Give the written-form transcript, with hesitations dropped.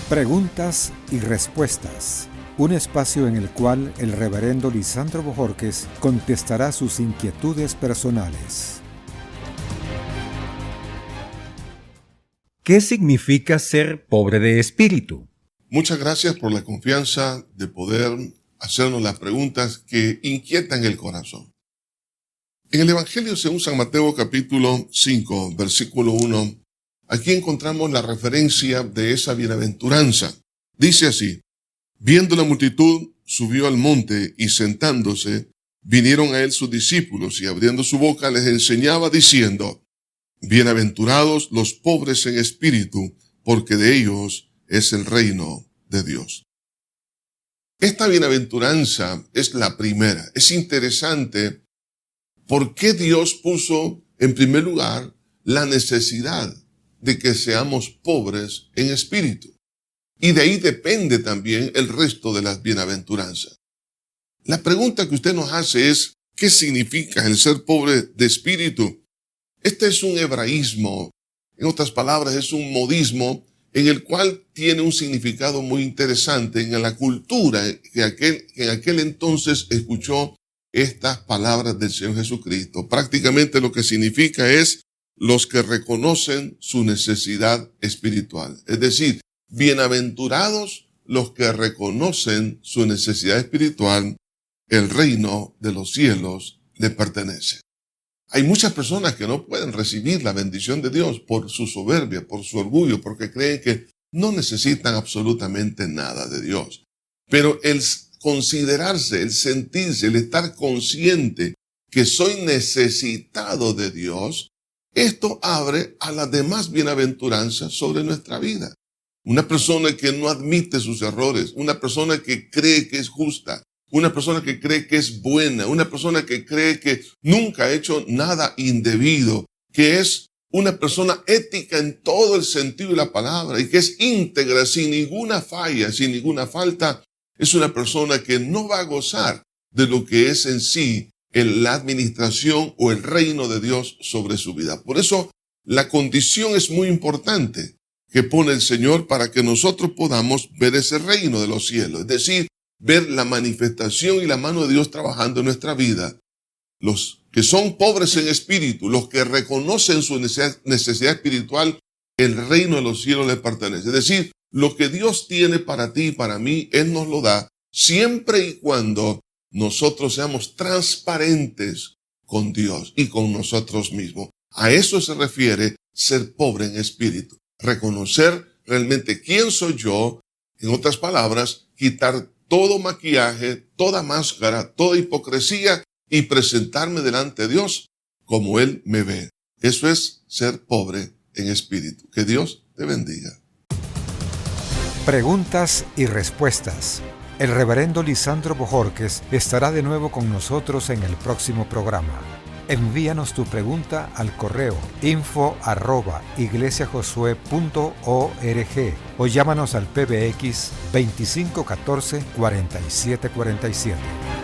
Preguntas y respuestas. Un espacio en el cual el reverendo Lisandro Bojorquez contestará sus inquietudes personales. ¿Qué significa ser pobre de espíritu? Muchas gracias por la confianza de poder hacernos las preguntas que inquietan el corazón. En el Evangelio según San Mateo capítulo 5, versículo 1, aquí encontramos la referencia de esa bienaventuranza. Dice así: viendo la multitud, subió al monte y sentándose, vinieron a él sus discípulos y abriendo su boca les enseñaba diciendo: bienaventurados los pobres en espíritu, porque de ellos es el reino de Dios. Esta bienaventuranza es la primera. Es interesante por qué Dios puso en primer lugar la necesidad de que seamos pobres en espíritu. Y de ahí depende también el resto de las bienaventuranzas. La pregunta que usted nos hace es: ¿qué significa el ser pobre de espíritu? Este es un hebraísmo, en otras palabras, es un modismo en el cual tiene un significado muy interesante en la cultura que en aquel entonces escuchó estas palabras del Señor Jesucristo. Prácticamente lo que significa es los que reconocen su necesidad espiritual. Es decir, bienaventurados los que reconocen su necesidad espiritual, el reino de los cielos les pertenece. Hay muchas personas que no pueden recibir la bendición de Dios por su soberbia, por su orgullo, porque creen que no necesitan absolutamente nada de Dios. Pero el considerarse, el sentirse, el estar consciente que soy necesitado de Dios, esto abre a las demás bienaventuranzas sobre nuestra vida. Una persona que no admite sus errores, una persona que cree que es justa, una persona que cree que es buena, una persona que cree que nunca ha hecho nada indebido, que es una persona ética en todo el sentido de la palabra y que es íntegra, sin ninguna falla, sin ninguna falta, es una persona que no va a gozar de lo que es en sí la administración o el reino de Dios sobre su vida. Por eso la condición es muy importante que pone el Señor para que nosotros podamos ver ese reino de los cielos, es decir, ver la manifestación y la mano de Dios trabajando en nuestra vida. Los que son pobres en espíritu, los que reconocen su necesidad espiritual, el reino de los cielos les pertenece. Es decir, lo que Dios tiene para ti y para mí, Él nos lo da siempre y cuando nosotros seamos transparentes con Dios y con nosotros mismos. A eso se refiere ser pobre en espíritu. Reconocer realmente quién soy yo, en otras palabras, quitar todo maquillaje, toda máscara, toda hipocresía y presentarme delante de Dios como Él me ve. Eso es ser pobre en espíritu. Que Dios te bendiga. Preguntas y respuestas. El reverendo Lisandro Bojorquez estará de nuevo con nosotros en el próximo programa. Envíanos tu pregunta al correo info@iglesiajosue.org o llámanos al PBX 2514-4747.